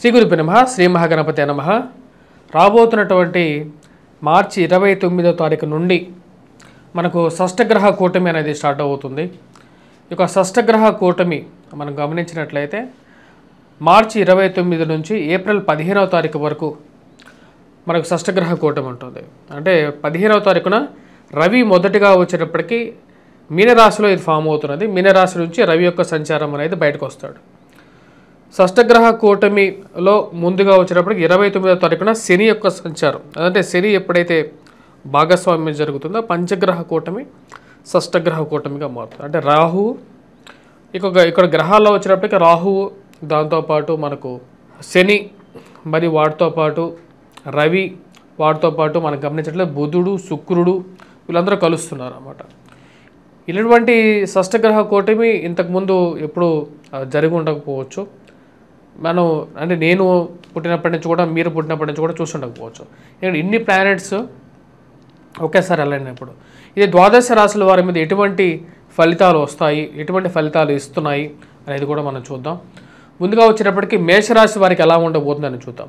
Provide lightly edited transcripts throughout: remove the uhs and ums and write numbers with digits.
శ్రీ గురుభ్యో నమః. శ్రీ మహాగణపతే నమః. రాబోతున్నటువంటి మార్చి 29వ తారీఖు నుండి మనకు షష్టగ్రహ కూటమి అనేది స్టార్ట్ అవుతుంది. ఈ యొక్క షష్టగ్రహ కూటమి మనం గమనించినట్లయితే మార్చి 29 నుంచి ఏప్రిల్ 15వ తారీఖు వరకు మనకు షష్టగ్రహ కూటమి ఉంటుంది. అంటే 15వ తారీఖున రవి మొదటిగా వచ్చేటప్పటికి మీనరాశిలో ఇది ఫామ్ అవుతున్నది. మీనరాశి నుంచి రవి యొక్క సంచారం అనేది బయటకు వస్తాడు. షష్టగ్రహ కూటమిలో ముందుగా వచ్చేటప్పటికి 29వ తారీఖున శని యొక్క సంచారం, అంటే శని ఎప్పుడైతే భాగస్వామ్యం జరుగుతుందో పంచగ్రహ కూటమి షష్టగ్రహ కూటమిగా మారుతుంది. అంటే రాహువు ఇక్కడ గ్రహాల్లో వచ్చేటప్పటికి రాహువు, దాంతోపాటు మనకు శని, మరి వాటితో పాటు రవి, వాటితో పాటు మనం గమనించినట్లయితే బుధుడు, శుక్రుడు వీళ్ళందరూ కలుస్తున్నారు అన్నమాట. ఇటువంటి షష్టగ్రహ కూటమి ఇంతకుముందు ఎప్పుడు జరిగి ఉండకపోవచ్చు. అంటే నేను పుట్టినప్పటి నుంచి కూడా, మీరు పుట్టినప్పటి నుంచి కూడా చూసి ఉండకపోవచ్చు. ఇన్ని ప్లానెట్స్ ఒకేసారి వెళ్ళినప్పుడు ఇది ద్వాదశ రాశుల వారి మీద ఎటువంటి ఫలితాలు వస్తాయి, ఎటువంటి ఫలితాలు ఇస్తున్నాయి అనేది కూడా మనం చూద్దాం. ముందుగా వచ్చేటప్పటికి మేషరాశి వారికి ఎలా ఉండబోతుందని చూద్దాం.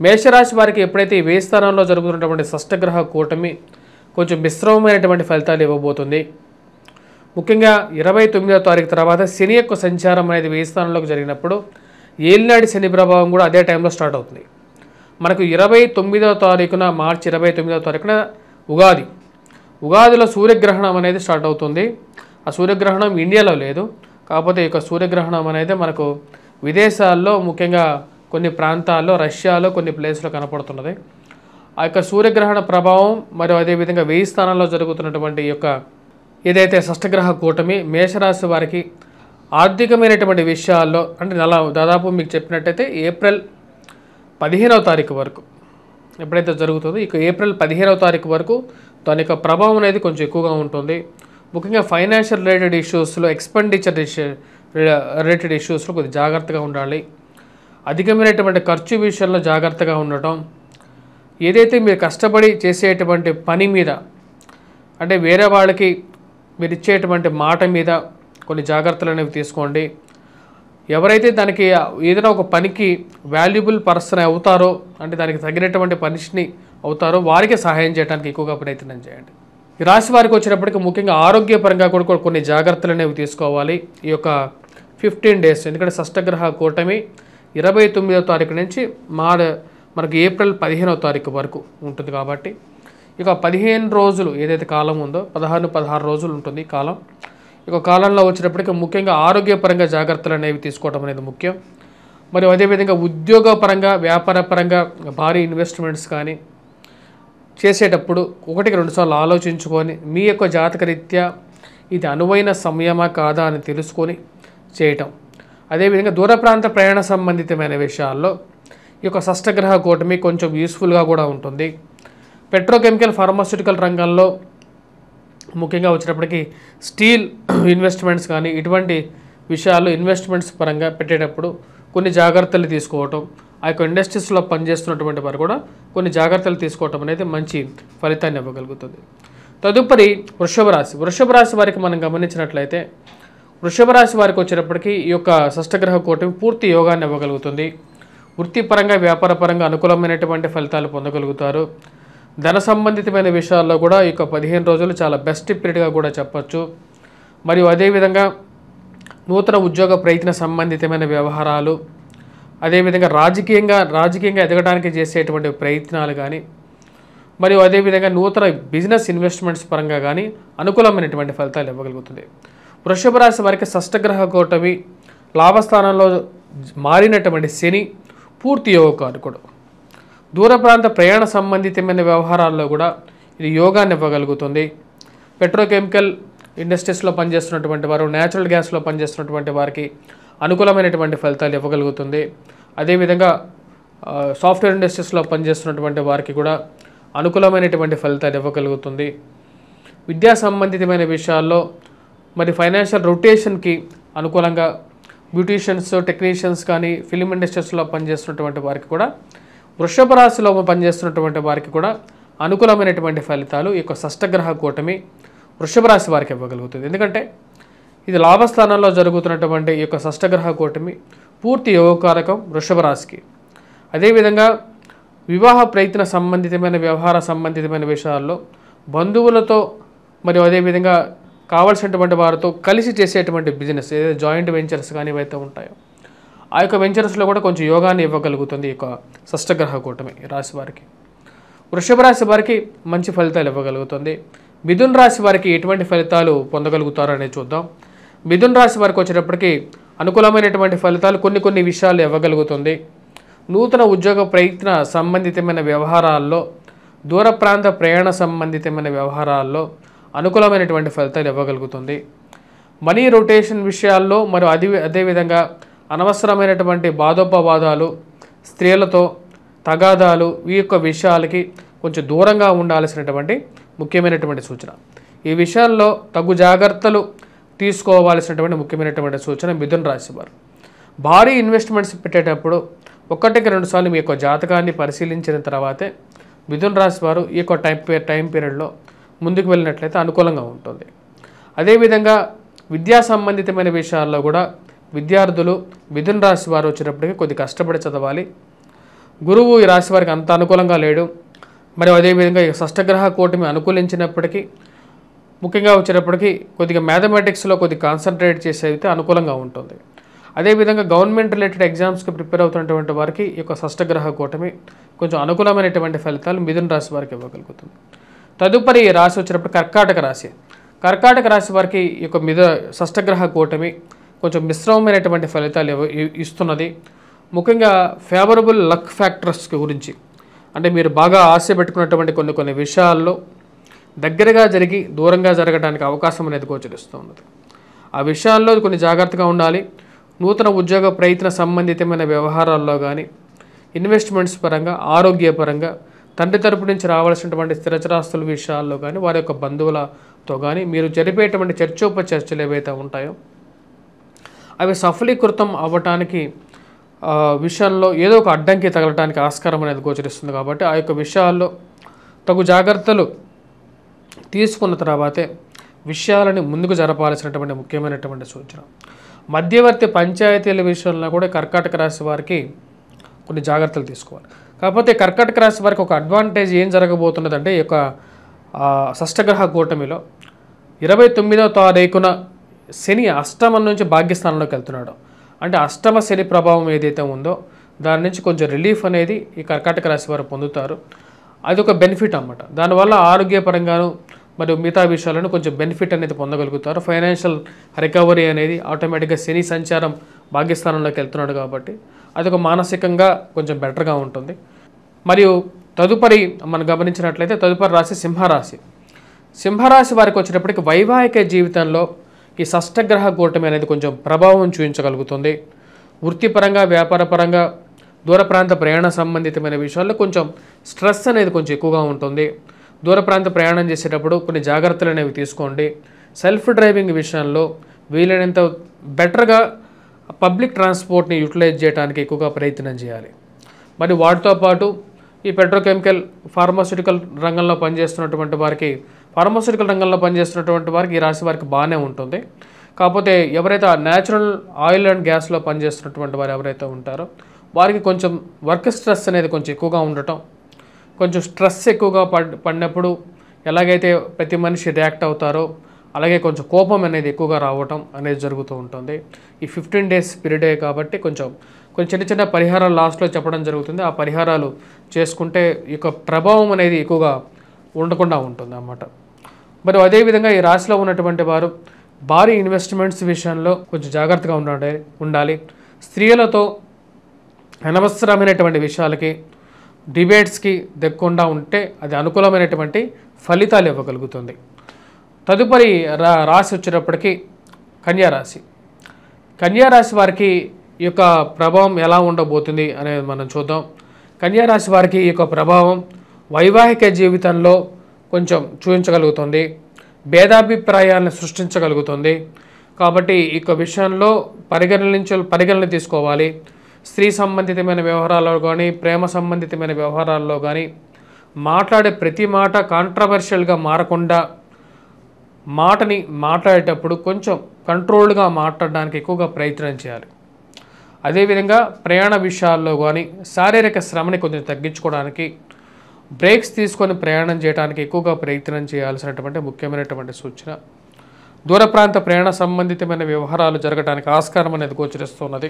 మేషరాశి వారికి ఎప్పుడైతే ఈ వేయి స్థానంలో జరుగుతున్నటువంటి షష్టగ్రహ కూటమి కొంచెం మిశ్రమమైనటువంటి ఫలితాలు ఇవ్వబోతుంది. ముఖ్యంగా 29వ తారీఖు తర్వాత శని యొక్క సంచారం అనేది వేయి స్థానంలోకి జరిగినప్పుడు ఏలినాటి శని ప్రభావం కూడా అదే టైంలో స్టార్ట్ అవుతుంది. మనకు 29వ తారీఖున మార్చి 29వ తారీఖున ఉగాదిలో సూర్యగ్రహణం అనేది స్టార్ట్ అవుతుంది. ఆ సూర్యగ్రహణం ఇండియాలో లేదు, కాకపోతే ఈ యొక్క సూర్యగ్రహణం అనేది మనకు విదేశాల్లో, ముఖ్యంగా కొన్ని ప్రాంతాల్లో, రష్యాలో కొన్ని ప్లేస్లో కనపడుతున్నది. ఆ యొక్క సూర్యగ్రహణ ప్రభావం మరియు అదేవిధంగా వేయి స్థానాల్లో జరుగుతున్నటువంటి ఈ యొక్క ఏదైతే షష్టగ్రహ కూటమి మేషరాశి వారికి ఆర్థికమైనటువంటి విషయాల్లో, అంటే దాదాపు మీకు చెప్పినట్టయితే ఏప్రిల్ 15వ తారీఖు వరకు ఎప్పుడైతే జరుగుతుందో ఇక ఏప్రిల్ 15వ తారీఖు వరకు దాని యొక్క ప్రభావం అనేది కొంచెం ఎక్కువగా ఉంటుంది. ముఖ్యంగా ఫైనాన్షియల్ రిలేటెడ్ ఇష్యూస్లో, ఎక్స్పెండిచర్ రిలేటెడ్ ఇష్యూస్లో కొద్దిగా జాగ్రత్తగా ఉండాలి. అధికమైనటువంటి ఖర్చు విషయంలో జాగ్రత్తగా ఉండటం, ఏదైతే మీరు కష్టపడి చేసేటువంటి పని మీద, అంటే వేరే వాళ్ళకి మీరు ఇచ్చేటువంటి మాట మీద కొన్ని జాగ్రత్తలు అనేవి తీసుకోండి. ఎవరైతే దానికి ఏదైనా ఒక పనికి వాల్యుబుల్ పర్సన్ అవుతారో, అంటే దానికి తగినటువంటి పనిని అవుతారో వారికి సహాయం చేయడానికి ఎక్కువగా ప్రయత్నం చేయండి. ఈ రాశి వారికి వచ్చేటప్పటికి ముఖ్యంగా ఆరోగ్యపరంగా కూడా కొన్ని జాగ్రత్తలు అనేవి తీసుకోవాలి ఈ యొక్క 15 డేస్. ఎందుకంటే షష్టగ్రహ కూటమి 29వ తారీఖు నుంచి మనకు ఏప్రిల్ 15వ తారీఖు వరకు ఉంటుంది. కాబట్టి ఇక 15 రోజులు ఏదైతే కాలం ఉందో 16 రోజులు ఉంటుంది కాలం. ఇక కాలంలో వచ్చేటప్పటికి ముఖ్యంగా ఆరోగ్యపరంగా జాగ్రత్తలు అనేవి తీసుకోవడం అనేది ముఖ్యం. మరియు అదేవిధంగా ఉద్యోగపరంగా, వ్యాపారపరంగా భారీ ఇన్వెస్ట్మెంట్స్ కానీ చేసేటప్పుడు 1-2 సార్లు ఆలోచించుకొని మీ యొక్క జాతకరీత్యా ఇది అనువైన సమయమా కాదా అని తెలుసుకొని చేయటం. అదేవిధంగా దూర ప్రాంత ప్రయాణ సంబంధితమైన విషయాల్లో ఈ యొక్క షష్టగ్రహ కూటమి కొంచెం యూస్ఫుల్గా కూడా ఉంటుంది. పెట్రోకెమికల్, ఫార్మాస్యూటికల్ రంగంలో ముఖ్యంగా వచ్చేటప్పటికి స్టీల్ ఇన్వెస్ట్మెంట్స్ కానీ ఇటువంటి విషయాల్లో ఇన్వెస్ట్మెంట్స్ పరంగా పెట్టేటప్పుడు కొన్ని జాగ్రత్తలు తీసుకోవటం, ఆ యొక్క ఇండస్ట్రీస్లో పనిచేస్తున్నటువంటి వారు కూడా కొన్ని జాగ్రత్తలు తీసుకోవటం అనేది మంచి ఫలితాన్ని ఇవ్వగలుగుతుంది. తదుపరి వృషభ రాశి వారికి మనం గమనించినట్లయితే వృషభ రాశి వారికి వచ్చేటప్పటికి ఈ యొక్క షష్టగ్రహ కూటమి పూర్తి యోగాన్ని ఇవ్వగలుగుతుంది. వృత్తిపరంగా, వ్యాపారపరంగా అనుకూలమైనటువంటి ఫలితాలు పొందగలుగుతారు. ధన సంబంధితమైన విషయాల్లో కూడా ఈ యొక్క 15 రోజులు చాలా బెస్ట్ పీరియడ్గా కూడా చెప్పచ్చు. మరియు అదేవిధంగా నూతన ఉద్యోగ ప్రయత్న సంబంధితమైన వ్యవహారాలు, అదేవిధంగా రాజకీయంగా ఎదగడానికి చేసేటువంటి ప్రయత్నాలు కానీ, మరియు అదేవిధంగా నూతన బిజినెస్ ఇన్వెస్ట్మెంట్స్ పరంగా కానీ అనుకూలమైనటువంటి ఫలితాలు ఇవ్వగలుగుతుంది. వృషభ రాశి వారికి షష్టగ్రహ కూటమి లాభస్థానంలో మారినటువంటి శని పూర్తి యోగకారకుడు. దూర ప్రాంత ప్రయాణ సంబంధితమైన వ్యవహారాల్లో కూడా ఇది యోగాన్ని ఇవ్వగలుగుతుంది. పెట్రోకెమికల్ ఇండస్ట్రీస్లో పనిచేస్తున్నటువంటి వారు, న్యాచురల్ గ్యాస్లో పనిచేస్తున్నటువంటి వారికి అనుకూలమైనటువంటి ఫలితాలు ఇవ్వగలుగుతుంది. అదేవిధంగా సాఫ్ట్వేర్ ఇండస్ట్రీస్లో పనిచేస్తున్నటువంటి వారికి కూడా అనుకూలమైనటువంటి ఫలితాలు ఇవ్వగలుగుతుంది. విద్యా సంబంధితమైన విషయాల్లో మరి ఫైనాన్షియల్ రొటేషన్కి అనుకూలంగా బ్యూటీషియన్స్, టెక్నీషియన్స్ కానీ ఫిలిం ఇండస్ట్రీస్లో పనిచేస్తున్నటువంటి వారికి కూడా, వృషభ రాశిలో పనిచేస్తున్నటువంటి వారికి కూడా అనుకూలమైనటువంటి ఫలితాలు ఈ యొక్క షష్టగ్రహ కూటమి వృషభ రాశి వారికి ఇవ్వగలుగుతుంది. ఎందుకంటే ఇది లాభస్థానంలో జరుగుతున్నటువంటి ఈ యొక్క షష్టగ్రహ కూటమి పూర్తి యోగకారకం వృషభ రాశికి. అదేవిధంగా వివాహ ప్రయత్న సంబంధితమైన వ్యవహార సంబంధితమైన విషయాల్లో బంధువులతో మరియు అదేవిధంగా కావాల్సినటువంటి వారితో కలిసి చేసేటువంటి బిజినెస్ ఏదైతే జాయింట్ వెంచర్స్ కానీ ఏవైతే ఉంటాయో ఆ యొక్క వెంచర్స్లో కూడా కొంచెం యోగాన్ని ఇవ్వగలుగుతుంది ఈ యొక్క షష్టగ్రహ కూటమి రాశి వారికి. వృషభ రాశి వారికి మంచి ఫలితాలు ఇవ్వగలుగుతుంది. మిథున రాశి వారికి ఎటువంటి ఫలితాలు పొందగలుగుతారో అనేది చూద్దాం. మిథున రాశి వారికి వచ్చేటప్పటికి అనుకూలమైనటువంటి ఫలితాలు కొన్ని విషయాలు ఇవ్వగలుగుతుంది. నూతన ఉద్యోగ ప్రయత్న సంబంధితమైన వ్యవహారాల్లో, దూర ప్రాంత ప్రయాణ సంబంధితమైన వ్యవహారాల్లో అనుకూలమైనటువంటి ఫలితాలు ఇవ్వగలుగుతుంది. మనీ రొటేషన్ విషయాల్లో మరియు అదేవిధంగా అనవసరమైనటువంటి బాధోపవాదాలు, స్త్రీలతో తగాదాలు, ఈ యొక్క విషయాలకి కొంచెం దూరంగా ఉండాల్సినటువంటి ముఖ్యమైనటువంటి సూచన. ఈ విషయాల్లో తగు జాగ్రత్తలు తీసుకోవాల్సినటువంటి ముఖ్యమైనటువంటి సూచన మిథున రాశి వారు. భారీ ఇన్వెస్ట్మెంట్స్ పెట్టేటప్పుడు 1-2 సార్లు మీ యొక్క జాతకాన్ని పరిశీలించిన తర్వాతే మిథున రాశి వారు ఈ యొక్క టైం పీరియడ్లో ముందుకు వెళ్ళినట్లయితే అనుకూలంగా ఉంటుంది. అదేవిధంగా విద్యా సంబంధితమైన విషయాల్లో కూడా విద్యార్థులు మిథున రాశి వారు వచ్చేటప్పటికి కొద్ది కష్టపడి చదవాలి. గురువు ఈ రాశి వారికి అంత అనుకూలంగా లేడు. మరియు అదేవిధంగా ఈ షష్టగ్రహ కూటమి అనుకూలించినప్పటికీ ముఖ్యంగా వచ్చేటప్పటికి కొద్దిగా మ్యాథమెటిక్స్లో కొద్దిగా కాన్సన్ట్రేట్ చేసేది అనుకూలంగా ఉంటుంది. అదేవిధంగా గవర్నమెంట్ రిలేటెడ్ ఎగ్జామ్స్కి ప్రిపేర్ అవుతున్నటువంటి వారికి ఈ యొక్క షష్టగ్రహ కూటమి కొంచెం అనుకూలమైనటువంటి ఫలితాలు మిథున రాశి వారికి ఇవ్వగలుగుతుంది. తదుపరి రాశి వచ్చినప్పుడు కర్కాటక రాశి. కర్కాటక రాశి వారికి ఈ యొక్క షష్టగ్రహ కూటమి కొంచెం మిశ్రమమైనటువంటి ఫలితాలు ఇస్తున్నది. ముఖ్యంగా ఫేవరబుల్ లక్ ఫ్యాక్టర్స్ గురించి, అంటే మీరు బాగా ఆశ పెట్టుకున్నటువంటి కొన్ని విషయాల్లో దగ్గరగా జరిగి దూరంగా జరగడానికి అవకాశం అనేది గోచరిస్తూ ఉన్నది. ఆ విషయాల్లో కొన్ని జాగ్రత్తగా ఉండాలి. నూతన ఉద్యోగ ప్రయత్న సంబంధితమైన వ్యవహారాల్లో కానీ, ఇన్వెస్ట్మెంట్స్ పరంగా, ఆరోగ్యపరంగా, తండ్రి తరపు నుంచి రావాల్సినటువంటి స్థిరచరాస్తుల విషయాల్లో కానీ, వారి యొక్క బంధువులతో కానీ మీరు జరిపేటువంటి చర్చోపచర్చలు ఏవైతే ఉంటాయో అవి సఫలీకృతం అవ్వటానికి విషయంలో ఏదో ఒక అడ్డంకి తగలటానికి ఆస్కారం అనేది గోచరిస్తుంది. కాబట్టి ఆ యొక్క విషయాల్లో తగు జాగ్రత్తలు తీసుకున్న తర్వాతే విషయాలని ముందుకు జరపాల్సినటువంటి ముఖ్యమైనటువంటి సూచన. మధ్యవర్తి పంచాయతీల విషయంలో కూడా కర్కాటక రాశి వారికి కొన్ని జాగ్రత్తలు తీసుకోవాలి. కాకపోతే కర్కాటక రాశి వారికి ఒక అడ్వాంటేజ్ ఏం జరగబోతున్నదంటే ఈ యొక్క షష్టగ్రహ కూటమిలో 29వ తారీఖున శని అష్టమం నుంచి భాగ్యస్థానంలోకి వెళ్తున్నాడు. అంటే అష్టమ శని ప్రభావం ఏదైతే ఉందో దాని నుంచి కొంచెం రిలీఫ్ అనేది ఈ కర్కాటక రాశి వారు పొందుతారు. అది ఒక బెనిఫిట్ అన్నమాట. దానివల్ల ఆరోగ్యపరంగాను మరియు మిగతా విషయాలను కొంచెం బెనిఫిట్ అనేది పొందగలుగుతారు. ఫైనాన్షియల్ రికవరీ అనేది ఆటోమేటిక్గా శని సంచారం భాగ్యస్థానంలోకి వెళ్తున్నాడు కాబట్టి అది ఒక మానసికంగా కొంచెం బెటర్గా ఉంటుంది. మరియు తదుపరి మనం గమనించినట్లయితే తదుపరి రాశి సింహరాశి. సింహరాశి వారికి వచ్చేటప్పటికి వైవాహిక జీవితంలో ఈ షష్టగ్రహ కూటమి అనేది కొంచెం ప్రభావం చూపించగలుగుతుంది. వృత్తిపరంగా, వ్యాపారపరంగా, దూర ప్రాంత ప్రయాణ సంబంధితమైన విషయాల్లో కొంచెం స్ట్రెస్ అనేది కొంచెం ఎక్కువగా ఉంటుంది. దూర ప్రాంత ప్రయాణం చేసేటప్పుడు కొన్ని జాగ్రత్తలు అనేవి తీసుకోండి. సెల్ఫ్ డ్రైవింగ్ విషయంలో వీలైనంత బెటర్గా పబ్లిక్ ట్రాన్స్పోర్ట్ని యూటిలైజ్ చేయడానికి ఎక్కువగా ప్రయత్నం చేయాలి. మరి వాటితో పాటు ఈ పెట్రోకెమికల్, ఫార్మాస్యూటికల్ రంగంలో పనిచేస్తున్నటువంటి వారికి, ఈ రాశి వారికి బాగానే ఉంటుంది. కాకపోతే ఎవరైతే న్యాచురల్ ఆయిల్ అండ్ గ్యాస్లో పనిచేస్తున్నటువంటి వారు ఎవరైతే ఉంటారో వారికి కొంచెం వర్క్ స్ట్రెస్ అనేది కొంచెం ఎక్కువగా ఉండటం, కొంచెం స్ట్రెస్ ఎక్కువగా పడినప్పుడు ఎలాగైతే ప్రతి మనిషి రియాక్ట్ అవుతారో అలాగే కొంచెం కోపం అనేది ఎక్కువగా రావటం అనేది జరుగుతూ ఉంటుంది. ఈ 15 days పీరియడే కాబట్టి కొంచెం చిన్న పరిహారాలు లాస్ట్లో చెప్పడం జరుగుతుంది. ఆ పరిహారాలు చేసుకుంటే ఈ యొక్క ప్రభావం అనేది ఎక్కువగా ఉండకుండా ఉంటుంది అన్నమాట. మరి అదేవిధంగా ఈ రాశిలో ఉన్నటువంటి వారు భారీ ఇన్వెస్ట్మెంట్స్ విషయంలో కొంచెం జాగ్రత్తగా ఉండాలి. స్త్రీలతో అనవసరమైనటువంటి విషయాలకి, డిబేట్స్కి దిగకుండా ఉంటే అది అనుకూలమైనటువంటి ఫలితాలు ఇవ్వగలుగుతుంది. తదుపరి రాశి వచ్చేటప్పటికి కన్యారాశి. కన్యారాశి వారికి ఈ యొక్క ప్రభావం ఎలా ఉండబోతుంది అనేది మనం చూద్దాం. కన్యారాశి వారికి ఈ యొక్క ప్రభావం వైవాహిక జీవితంలో కొంచెం చూపించగలుగుతుంది, భేదాభిప్రాయాలను సృష్టించగలుగుతుంది. కాబట్టి ఈ యొక్క విషయంలో పరిగణన తీసుకోవాలి. స్త్రీ సంబంధితమైన వ్యవహారాల్లో కానీ, ప్రేమ సంబంధితమైన వ్యవహారాల్లో కానీ మాట్లాడే ప్రతి మాట కాంట్రవర్షియల్గా మారకుండా మాటని మాట్లాడేటప్పుడు కొంచెం కంట్రోల్డ్గా మాట్లాడడానికి ఎక్కువగా ప్రయత్నం చేయాలి. అదేవిధంగా ప్రయాణ విషయాల్లో కానీ శారీరక శ్రమని కొంచెం తగ్గించుకోవడానికి బ్రేక్స్ తీసుకొని ప్రయాణం చేయడానికి ఎక్కువగా ప్రయత్నం చేయాల్సినటువంటి ముఖ్యమైనటువంటి సూచన. దూర ప్రాంత ప్రయాణ సంబంధితమైన వ్యవహారాలు జరగడానికి ఆస్కారం అనేది గోచరిస్తున్నది.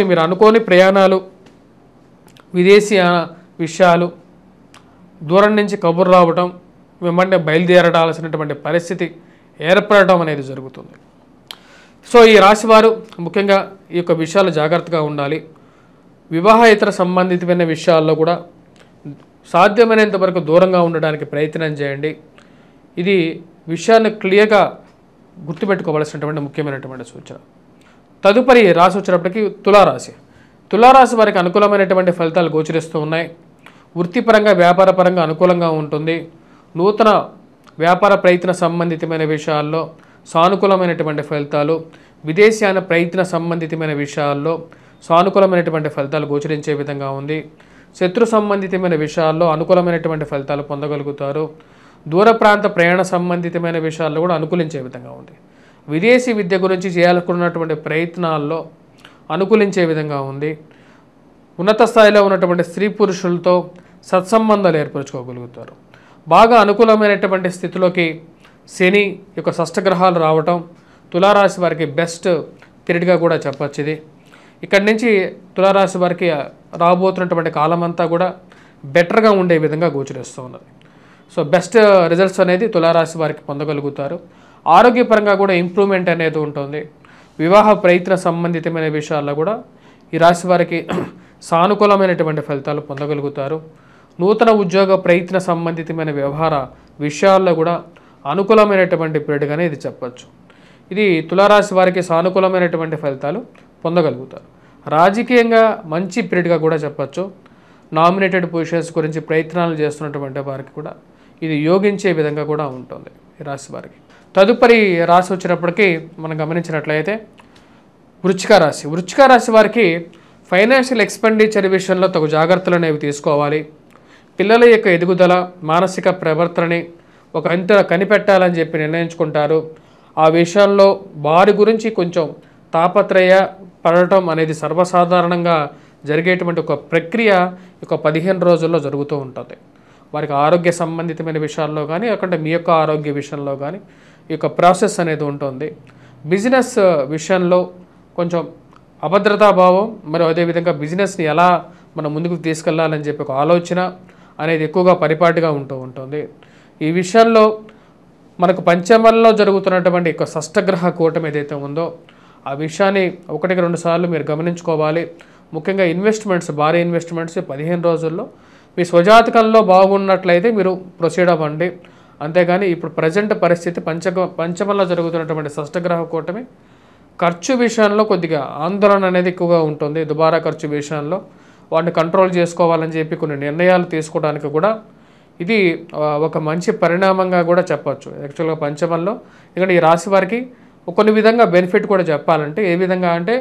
మీరు అనుకోని ప్రయాణాలు, విదేశీ విషయాలు, దూరం నుంచి కబుర్లు రావడం, వెంబడే బయలుదేరడాల్సినటువంటి పరిస్థితి ఏర్పడటం అనేది జరుగుతుంది. సో ఈ రాశివారు ముఖ్యంగా ఈ యొక్క విషయాలు జాగ్రత్తగా ఉండాలి. వివాహేతర సంబంధితమైన విషయాల్లో కూడా సాధ్యమైనంత వరకు దూరంగా ఉండడానికి ప్రయత్నం చేయండి. ఇది విషయాన్ని క్లియర్గా గుర్తుపెట్టుకోవాల్సినటువంటి ముఖ్యమైనటువంటి సూచన. తదుపరి రాశి వచ్చినప్పటికీ తులారాశి. తులారాశి వారికి అనుకూలమైనటువంటి ఫలితాలు గోచరిస్తూ ఉన్నాయి. వృత్తిపరంగా వ్యాపారపరంగా అనుకూలంగా ఉంటుంది. నూతన వ్యాపార ప్రయత్న సంబంధితమైన విషయాల్లో సానుకూలమైనటువంటి ఫలితాలు, విదేశీయాన ప్రయత్న సంబంధితమైన విషయాల్లో సానుకూలమైనటువంటి ఫలితాలు గోచరించే విధంగా ఉంది. శత్రు సంబంధితమైన విషయాల్లో అనుకూలమైనటువంటి ఫలితాలు పొందగలుగుతారు. దూర ప్రాంత ప్రయాణ సంబంధితమైన విషయాల్లో కూడా అనుకూలించే విధంగా ఉంది. విదేశీ విద్య గురించి చేయాలనుకున్నటువంటి ప్రయత్నాల్లో అనుకూలించే విధంగా ఉంది. ఉన్నత స్థాయిలో ఉన్నటువంటి స్త్రీ పురుషులతో సత్సంబంధాలు ఏర్పరచుకోగలుగుతారు. బాగా అనుకూలమైనటువంటి స్థితిలోకి శని యొక్క షష్టగ్రహాలు రావటం తులారాశి వారికి బెస్ట్ పీరియడ్గా కూడా చెప్పచ్చు. ఇది ఇక్కడి నుంచి తులారాశి వారికి రాబోతున్నటువంటి కాలం అంతా కూడా బెటర్గా ఉండే విధంగా గోచరిస్తూ ఉన్నది. సో బెస్ట్ రిజల్ట్స్ అనేది తులారాశి వారికి పొందగలుగుతారు. ఆరోగ్యపరంగా కూడా ఇంప్రూవ్మెంట్ అనేది ఉంటుంది. వివాహ ప్రయత్న సంబంధితమైన విషయాల్లో కూడా ఈ రాశి వారికి సానుకూలమైనటువంటి ఫలితాలు పొందగలుగుతారు. నూతన ఉద్యోగ ప్రయత్న సంబంధితమైన వ్యవహార విషయాల్లో కూడా అనుకూలమైనటువంటి పీరియడ్గానే ఇది చెప్పచ్చు. ఇది తులారాశి వారికి సానుకూలమైనటువంటి ఫలితాలు పొందగలుగుతారు. రాజకీయంగా మంచి పీరియడ్గా కూడా చెప్పచ్చు. నామినేటెడ్ పొజిషన్స్ గురించి ప్రయత్నాలు చేస్తున్నటువంటి వారికి కూడా ఇది యోగించే విధంగా కూడా ఉంటుంది ఈ రాశి వారికి. తదుపరి రాశి వచ్చినప్పటికీ మనం గమనించినట్లయితే వృశ్చిక రాశి. వృశ్చిక రాశి వారికి ఫైనాన్షియల్ ఎక్స్పెండిచర్ విషయంలో తగు జాగ్రత్తలు అనేవి తీసుకోవాలి. పిల్లల యొక్క ఎదుగుదల, మానసిక ప్రవర్తనని ఒక అంత కనిపెట్టాలని చెప్పి నిర్ణయించుకుంటారు. ఆ విషయంలో వారి గురించి కొంచెం తాపత్రయ పడటం అనేది సర్వసాధారణంగా జరిగేటువంటి ఒక ప్రక్రియ ఒక 15 రోజుల్లో జరుగుతూ ఉంటుంది. వారికి ఆరోగ్య సంబంధితమైన విషయాల్లో కానీ అక్కడ మీ యొక్క ఆరోగ్య విషయంలో కానీ ఈ యొక్క ప్రాసెస్ అనేది ఉంటుంది. బిజినెస్ విషయంలో కొంచెం అభద్రతాభావం మరియు అదేవిధంగా బిజినెస్ని ఎలా మనం ముందుకు తీసుకెళ్లాలని చెప్పి ఒక ఆలోచన అనేది ఎక్కువగా పరిపాటిగా ఉంటుంది. ఈ విషయంలో మనకు పంచమంలో జరుగుతున్నటువంటి యొక్క షష్టగ్రహ కూటమి ఏదైతే ఉందో ఆ విషయాన్ని 1-2 సార్లు మీరు గమనించుకోవాలి. ముఖ్యంగా ఇన్వెస్ట్మెంట్స్, భారీ ఇన్వెస్ట్మెంట్స్ 15 రోజుల్లో మీ స్వజాతకంలో బాగున్నట్లయితే మీరు ప్రొసీడ్ అవ్వండి. అంతేగాని ఇప్పుడు ప్రజెంట్ పరిస్థితి పంచమంలో జరుగుతున్నటువంటి షష్టగ్రహ కూటమి ఖర్చు విషయంలో కొద్దిగా ఆందోళన అనేది ఎక్కువగా ఉంటుంది. దుబారా ఖర్చు విషయంలో వాటిని కంట్రోల్ చేసుకోవాలని చెప్పి కొన్ని నిర్ణయాలు తీసుకోవడానికి కూడా ఇది ఒక మంచి పరిణామంగా కూడా చెప్పచ్చు. యాక్చువల్గా పంచమంలో ఎందుకంటే ఈ రాశి వారికి కొన్ని విధంగా బెనిఫిట్ కూడా చెప్పాలంటే ఏ విధంగా అంటే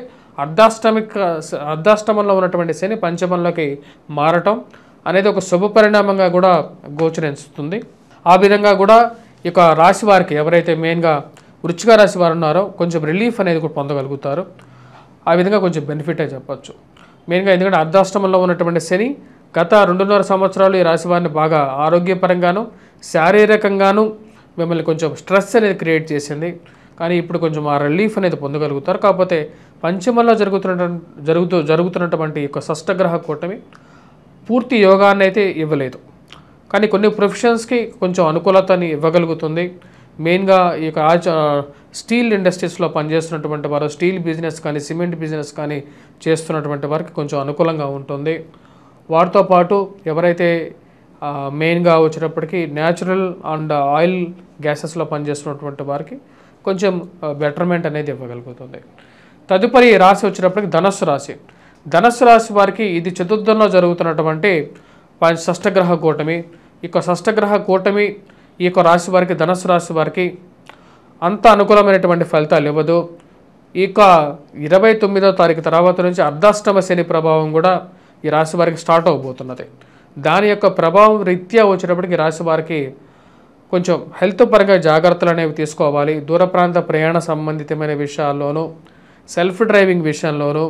అర్ధాష్టమంలో ఉన్నటువంటి శని పంచమంలోకి మారటం అనేది ఒక శుభ పరిణామంగా కూడా గోచరిస్తుంది. ఆ విధంగా కూడా ఇక రాశి వారికి ఎవరైతే మెయిన్గా వృశ్చిక రాశి వారు ఉన్నారో కొంచెం రిలీఫ్ అనేది కూడా పొందగలుగుతారు. ఆ విధంగా కొంచెం బెనిఫిటే చెప్పచ్చు మెయిన్గా. ఎందుకంటే అర్ధాష్టమంలో ఉన్నటువంటి శని గత 2.5 సంవత్సరాలు ఈ రాశి వారిని బాగా ఆరోగ్యపరంగాను శారీరకంగాను మిమ్మల్ని కొంచెం స్ట్రెస్ అనేది క్రియేట్ చేసింది. కానీ ఇప్పుడు కొంచెం ఆ రిలీఫ్ అనేది పొందగలుగుతారు. కాకపోతే పంచమంలో జరుగుతున్నటువంటి యొక్క షష్టగ్రహ కూటమి పూర్తి యోగాన్ని అయితే ఇవ్వలేదు. కానీ కొన్ని ప్రొఫెషన్స్కి కొంచెం అనుకూలతని ఇవ్వగలుగుతుంది. మెయిన్గా ఈ యొక్క స్టీల్ ఇండస్ట్రీస్లో పనిచేస్తున్నటువంటి వారు, స్టీల్ బిజినెస్ కానీ సిమెంట్ బిజినెస్ కానీ చేస్తున్నటువంటి వారికి కొంచెం అనుకూలంగా ఉంటుంది. వాటితో పాటు ఎవరైతే మెయిన్గా వచ్చేటప్పటికి న్యాచురల్ అండ్ ఆయిల్ గ్యాసెస్లో పనిచేస్తున్నటువంటి వారికి కొంచెం బెటర్మెంట్ అనేది ఇవ్వగలుగుతుంది. తదుపరి రాశి వచ్చేటప్పటికి ధనస్సు రాశి. ధనస్సు రాశి వారికి ఇది చతుర్థంలో జరుగుతున్నటువంటి షష్టగ్రహ కూటమి. ఈ యొక్క షష్టగ్రహ కూటమి ఈ యొక్క రాశి వారికి, ధనస్సు రాశి వారికి అంత అనుకూలమైనటువంటి ఫలితాలు ఇవ్వదు. ఈ యొక్క 29వ తారీఖు తర్వాత నుంచి అర్ధాష్టమ శని ప్రభావం కూడా ఈ రాశి వారికి స్టార్ట్ అవబోతున్నది. దాని యొక్క ప్రభావం రీత్యా వచ్చేటప్పటికి రాశి వారికి కొంచెం హెల్త్ పరంగా జాగ్రత్తలు అనేవి తీసుకోవాలి. దూర ప్రాంత ప్రయాణ సంబంధితమైన విషయాల్లోనూ, సెల్ఫ్ డ్రైవింగ్ విషయంలోనూ,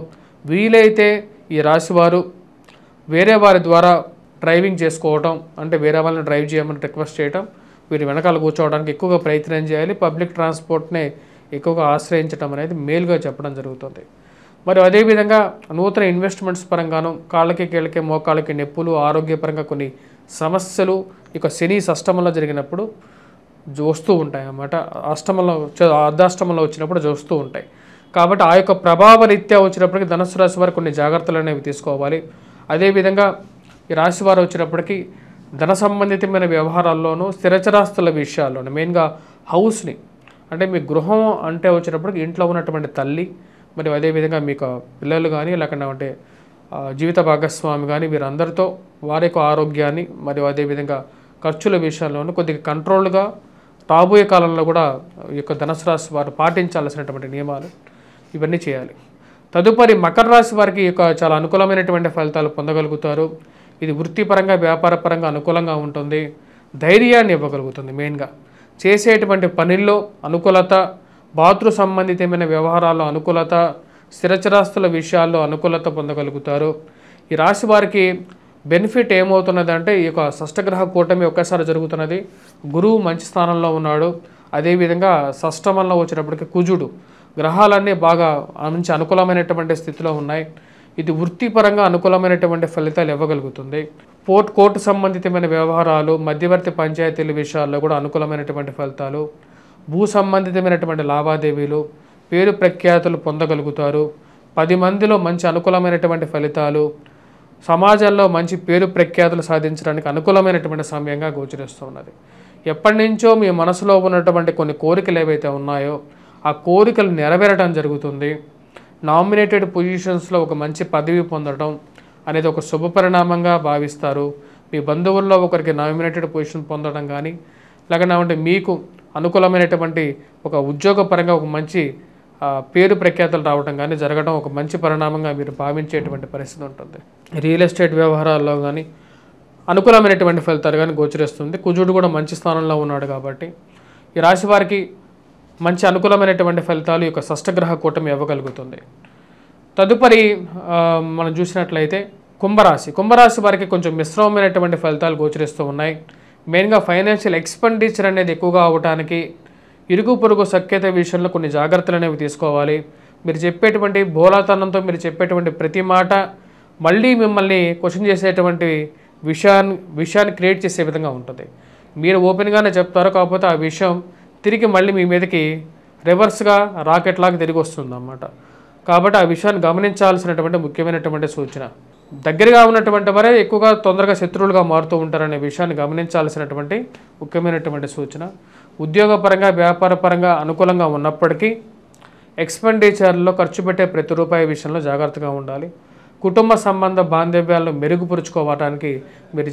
వీలైతే ఈ రాశివారు వేరే వారి ద్వారా డ్రైవింగ్ చేసుకోవటం, అంటే వేరే వాళ్ళని డ్రైవ్ చేయమని రిక్వెస్ట్ చేయటం, వీరి వెనకాల కూర్చోవడానికి ఎక్కువగా ప్రయత్నం చేయాలి. పబ్లిక్ ట్రాన్స్పోర్ట్నే ఎక్కువగా ఆశ్రయించడం అనేది మేలుగా చెప్పడం జరుగుతుంది. మరి అదేవిధంగా నూతన ఇన్వెస్ట్మెంట్స్ పరంగాను కాళ్ళకి కీళ్ళకి మోకాళ్ళకి నొప్పులు, ఆరోగ్యపరంగా కొన్ని సమస్యలు ఇక శని అష్టమంలో జరిగినప్పుడు వస్తూ ఉంటాయి అన్నమాట. అర్ధాష్టమంలో వచ్చినప్పుడు వస్తూ ఉంటాయి. కాబట్టి ఆ యొక్క ప్రభావ రీత్యా వచ్చినప్పటికీ ధనుసు రాశి వారు కొన్ని జాగ్రత్తలు అనేవి తీసుకోవాలి. అదేవిధంగా ఈ రాశి వారు వచ్చినప్పటికీ ధన సంబంధితమైన వ్యవహారాల్లోనూ స్థిరచరాస్తుల విషయాల్లోనూ మెయిన్గా హౌస్ని, అంటే మీ గృహం అంటే వచ్చినప్పటికి ఇంట్లో ఉన్నటువంటి తల్లి మరియు అదేవిధంగా మీకు పిల్లలు కానీ లేకుంటే జీవిత భాగస్వామి కానీ వీరందరితో వారి యొక్క ఆరోగ్యాన్ని మరియు అదేవిధంగా ఖర్చుల విషయాల్లోనూ కొద్దిగా కంట్రోల్గా రాబోయే కాలంలో కూడా ఈ యొక్క ధనుసు రాశి వారు పాటించాల్సినటువంటి నియమాలు ఇవన్నీ చేయాలి. తదుపరి మకర రాశి వారికి యొక్క చాలా అనుకూలమైనటువంటి ఫలితాలు పొందగలుగుతారు. ఇది వృత్తిపరంగా వ్యాపారపరంగా అనుకూలంగా ఉంటుంది. ధైర్యాన్ని ఇవ్వగలుగుతుంది. మెయిన్గా చేసేటువంటి పనుల్లో అనుకూలత, బాతృ సంబంధితమైన వ్యవహారాల్లో అనుకూలత, స్థిరచరాస్తుల విషయాల్లో అనుకూలత పొందగలుగుతారు. ఈ రాశి వారికి బెనిఫిట్ ఏమవుతున్నదంటే ఈ యొక్క షష్టగ్రహ కూటమి ఒకేసారి జరుగుతున్నది. గురువు మంచి స్థానంలో ఉన్నాడు. అదేవిధంగా షష్టమంలో వచ్చినప్పటికీ కుజుడు, గ్రహాలన్నీ బాగా మంచి అనుకూలమైనటువంటి స్థితిలో ఉన్నాయి. ఇది వృత్తిపరంగా అనుకూలమైనటువంటి ఫలితాలు ఇవ్వగలుగుతుంది. కోర్టు సంబంధితమైన వ్యవహారాలు, మధ్యవర్తి పంచాయతీల విషయాల్లో కూడా అనుకూలమైనటువంటి ఫలితాలు, భూ సంబంధితమైనటువంటి లావాదేవీలు, పేరు ప్రఖ్యాతులు పొందగలుగుతారు. 10 మందిలో మంచి అనుకూలమైనటువంటి ఫలితాలు, సమాజంలో మంచి పేరు ప్రఖ్యాతులు సాధించడానికి అనుకూలమైనటువంటి సమయంగా గోచరిస్తూ ఉన్నది. ఎప్పటి నుంచో మీ మనసులో ఉన్నటువంటి కొన్ని కోరికలు ఏవైతే ఉన్నాయో ఆ కోరికలు నెరవేరడం జరుగుతుంది. నామినేటెడ్ పొజిషన్స్లో ఒక మంచి పదవి పొందడం అనేది ఒక శుభ పరిణామంగా భావిస్తారు. మీ బంధువుల్లో ఒకరికి నామినేటెడ్ పొజిషన్ పొందడం కానీ లేకపోతే మీకు అనుకూలమైనటువంటి ఒక ఉద్యోగపరంగా ఒక మంచి పేరు ప్రఖ్యాతులు రావడం కానీ జరగడం ఒక మంచి పరిణామంగా మీరు భావించేటువంటి పరిస్థితి ఉంటుంది. రియల్ ఎస్టేట్ వ్యవహారాల్లో కానీ అనుకూలమైనటువంటి ఫలితాలు కానీ గోచరిస్తుంది. కుజుడు కూడా మంచి స్థానంలో ఉన్నాడు కాబట్టి ఈ రాశి వారికి మంచి అనుకూలమైనటువంటి ఫలితాలు ఈ యొక్క షష్టగ్రహ కూటమి ఇవ్వగలుగుతుంది. తదుపరి మనం చూసినట్లయితే కుంభరాశి వారికి కొంచెం మిశ్రమమైనటువంటి ఫలితాలు గోచరిస్తూ ఉన్నాయి. మెయిన్గా ఫైనాన్షియల్ ఎక్స్పెండిచర్ అనేది ఎక్కువగా అవడానికి ఇరుగు పొరుగు సఖ్యత విషయంలో కొన్ని జాగ్రత్తలు అనేవి తీసుకోవాలి. మీరు చెప్పేటువంటి బోలాతనంతో మీరు చెప్పేటువంటి ప్రతి మాట మళ్ళీ మిమ్మల్ని క్వశ్చన్ చేసేటువంటి విషయాన్ని క్రియేట్ చేసే విధంగా ఉంటుంది. మీరు ఓపెన్గానే చెప్తారు, కాకపోతే ఆ విషయం తిరిగి మళ్ళీ మీ మీదకి రివర్స్గా రాకెట్ లాగా తిరిగి వస్తుంది అన్నమాట. కాబట్టి ఆ విషయాన్ని గమనించాల్సినటువంటి ముఖ్యమైనటువంటి సూచన. దగ్గరగా ఉన్నటువంటి వారే ఎక్కువగా తొందరగా శత్రువులుగా మారుతూ ఉంటారనే విషయాన్ని గమనించాల్సినటువంటి ముఖ్యమైనటువంటి సూచన. ఉద్యోగపరంగా వ్యాపారపరంగా అనుకూలంగా ఉన్నప్పటికీ ఎక్స్పెండిచర్లో ఖర్చు పెట్టే ప్రతి రూపాయి విషయంలో జాగ్రత్తగా ఉండాలి. కుటుంబ సంబంధ బాంధవ్యాలను మెరుగుపరుచుకోవడానికి మీరు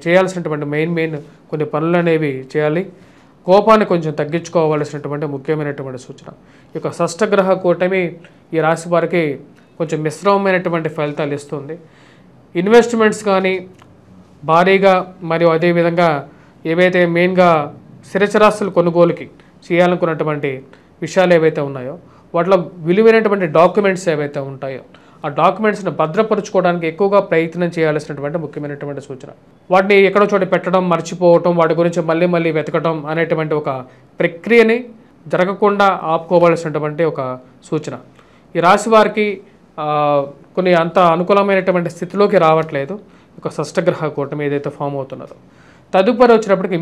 చేయాల్సినటువంటి మెయిన్ కొన్ని పనులు అనేవి చేయాలి. కోపాన్ని కొంచెం తగ్గించుకోవాల్సినటువంటి ముఖ్యమైనటువంటి సూచన. ఈ యొక్క షష్టగ్రహ కూటమి ఈ రాశి వారికి కొంచెం మిశ్రమమైనటువంటి ఫలితాలు ఇస్తుంది. ఇన్వెస్ట్మెంట్స్ కానీ భారీగా మరియు అదేవిధంగా ఏవైతే మెయిన్గా స్థిరచరాస్తుల కొనుగోలుకి చేయాలనుకున్నటువంటి విషయాలు ఏవైతే ఉన్నాయో వాటిలో విలువైనటువంటి డాక్యుమెంట్స్ ఏవైతే ఉంటాయో ఆ డాక్యుమెంట్స్ని భద్రపరుచుకోవడానికి ఎక్కువగా ప్రయత్నం చేయాల్సినటువంటి ముఖ్యమైనటువంటి సూచన. వాటిని ఎక్కడో చోట పెట్టడం, మర్చిపోవటం, వాటి గురించి మళ్ళీ వెతకడం అనేటువంటి ఒక ప్రక్రియని జరగకుండా ఆపుకోవాల్సినటువంటి ఒక సూచన. ఈ రాశి వారికి కొన్ని అంత అనుకూలమైనటువంటి స్థితిలోకి రావట్లేదు ఒక షష్టగ్రహ కూటమి ఏదైతే ఫామ్ అవుతున్నదో. తదుపరి వచ్చినప్పటికి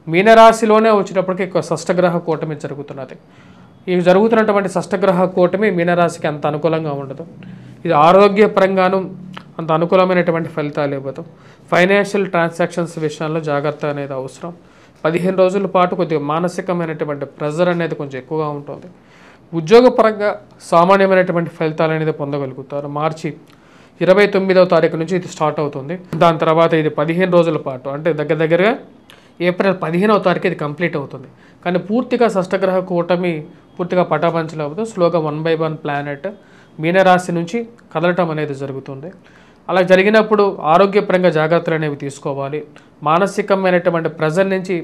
మీనరాశిలోనే వచ్చినప్పటికీ ఒక షష్టగ్రహ కూటమి జరుగుతున్నది. ఈ జరుగుతున్నటువంటి షష్టగ్రహ కూటమి మీనరాశికి అంత అనుకూలంగా ఉండదు. ఇది ఆరోగ్యపరంగాను అంత అనుకూలమైనటువంటి ఫలితాలు ఇవ్వదు. ఫైనాన్షియల్ ట్రాన్సాక్షన్స్ విషయంలో జాగ్రత్త అనేది అవసరం. 15 రోజుల పాటు కొద్దిగా మానసికమైనటువంటి ప్రెజర్ అనేది కొంచెం ఎక్కువగా ఉంటుంది. ఉద్యోగపరంగా సామాన్యమైనటువంటి ఫలితాలు అనేది పొందగలుగుతారు. మార్చి 29వ తారీఖు నుంచి ఇది స్టార్ట్ అవుతుంది. దాని తర్వాత ఇది 15 రోజుల పాటు, అంటే దగ్గరగా ఏప్రిల్ 15వ తారీఖు ఇది కంప్లీట్ అవుతుంది. కానీ పూర్తిగా షష్టగ్రహ కూటమి పూర్తిగా పటాపంచలు అవుతూ స్లోగా 1 by 1 ప్లానెట్ మీనరాశి నుంచి కదలటం అనేది జరుగుతుంది. అలా జరిగినప్పుడు ఆరోగ్యపరంగా జాగ్రత్తలు అనేవి తీసుకోవాలి. మానసికమైనటువంటి ప్రెజర్ నుంచి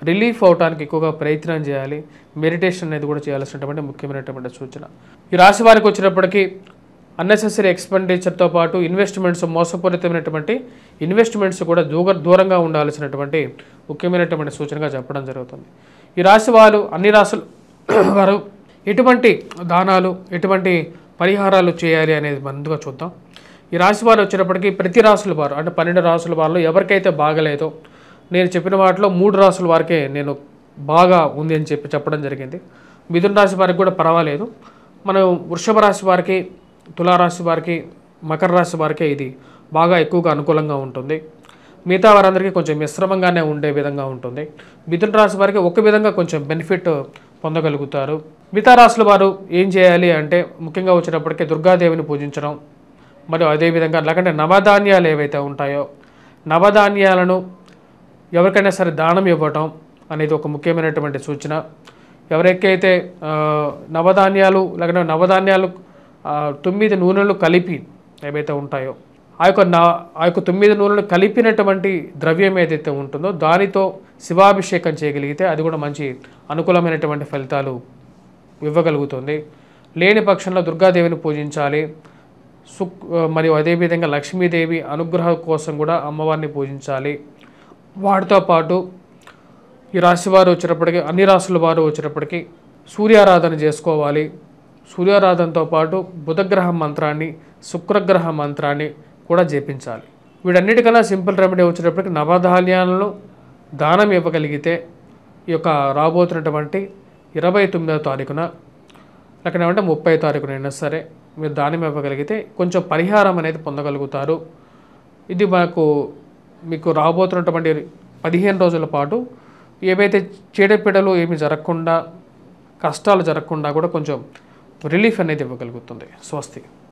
రిలీఫ్ అవడానికి ఎక్కువగా ప్రయత్నం చేయాలి. మెడిటేషన్ అనేది కూడా చేయాల్సినటువంటి ముఖ్యమైనటువంటి సూచన. ఈ రాశి వారికి వచ్చినప్పటికీ అన్నెసెసరీ ఎక్స్పెండిచర్తో పాటు ఇన్వెస్ట్మెంట్స్, మోసపూరితమైనటువంటి ఇన్వెస్ట్మెంట్స్ కూడా దూరంగా ఉండాల్సినటువంటి ముఖ్యమైనటువంటి సూచనగా చెప్పడం జరుగుతుంది. ఈ రాశి వారు అన్ని రాశులు వారు ఎటువంటి దానాలు, ఎటువంటి పరిహారాలు చేయాలి అనేది ముందుగా చూద్దాం. ఈ రాశి వారు వచ్చేటప్పటికి ప్రతి రాశుల వారు అంటే 12 రాశుల వారిలో ఎవరికైతే బాగలేదో, నేను చెప్పిన వాటిలో 3 రాశుల వారికే నేను బాగా ఉంది అని చెప్పడం జరిగింది. మిథున రాశి వారికి కూడా పర్వాలేదు. మనం వృషభ రాశి వారికి, తులారాశి వారికి, మకర రాశి వారికే ఇది బాగా ఎక్కువగా అనుకూలంగా ఉంటుంది. మిగతా వారందరికీ కొంచెం మిశ్రమంగానే ఉండే విధంగా ఉంటుంది. మిథున రాశి వారికి ఒక విధంగా కొంచెం బెనిఫిట్ పొందగలుగుతారు. మిగతా రాశుల వారు ఏం చేయాలి అంటే ముఖ్యంగా వచ్చేటప్పటికి దుర్గాదేవిని పూజించడం, మరియు అదేవిధంగా లేకంటే నవధాన్యాలు ఏవైతే ఉంటాయో నవధాన్యాలను ఎవరికైనా సరే దానం ఇవ్వటం అనేది ఒక ముఖ్యమైనటువంటి సూచన. ఎవరికైతే నవధాన్యాలు లేకపోతే నవధాన్యాలు 9 నూనెలు కలిపి ఏవైతే ఉంటాయో ఆ యొక్క 9 నూనెలు కలిపినటువంటి ద్రవ్యం ఏదైతే ఉంటుందో దానితో శివాభిషేకం చేయగలిగితే అది కూడా మంచి అనుకూలమైనటువంటి ఫలితాలు ఇవ్వగలుగుతుంది. లేని పక్షంలో దుర్గాదేవిని పూజించాలి. మరియు అదేవిధంగా లక్ష్మీదేవి అనుగ్రహం కోసం కూడా అమ్మవారిని పూజించాలి. వాటితో పాటు ఈ రాశివారు వచ్చేటప్పటికి అన్ని రాశుల వారు వచ్చేటప్పటికి సూర్యారాధన చేసుకోవాలి. సూర్యారాధనతో పాటు బుధగ్రహ మంత్రాన్ని, శుక్రగ్రహ మంత్రాన్ని కూడా జపించాలి. వీటన్నిటికన్నా సింపుల్ రెమెడీ వచ్చేటప్పటికి నవధాన్యాలను దానం ఇవ్వగలిగితే ఈ యొక్క రాబోతున్నటువంటి 29వ తారీఖున లేకపోతే 30వ తారీఖున అయినా సరే మీరు దానం ఇవ్వగలిగితే కొంచెం పరిహారం అనేది పొందగలుగుతారు. ఇది మీకు రాబోతున్నటువంటి 15 రోజుల పాటు ఏవైతే చీడపీడలు ఏమి జరగకుండా, కష్టాలు జరగకుండా కూడా కొంచెం రిలీఫ్ అనేది ఇవ్వగలుగుతుంది. స్వస్తి.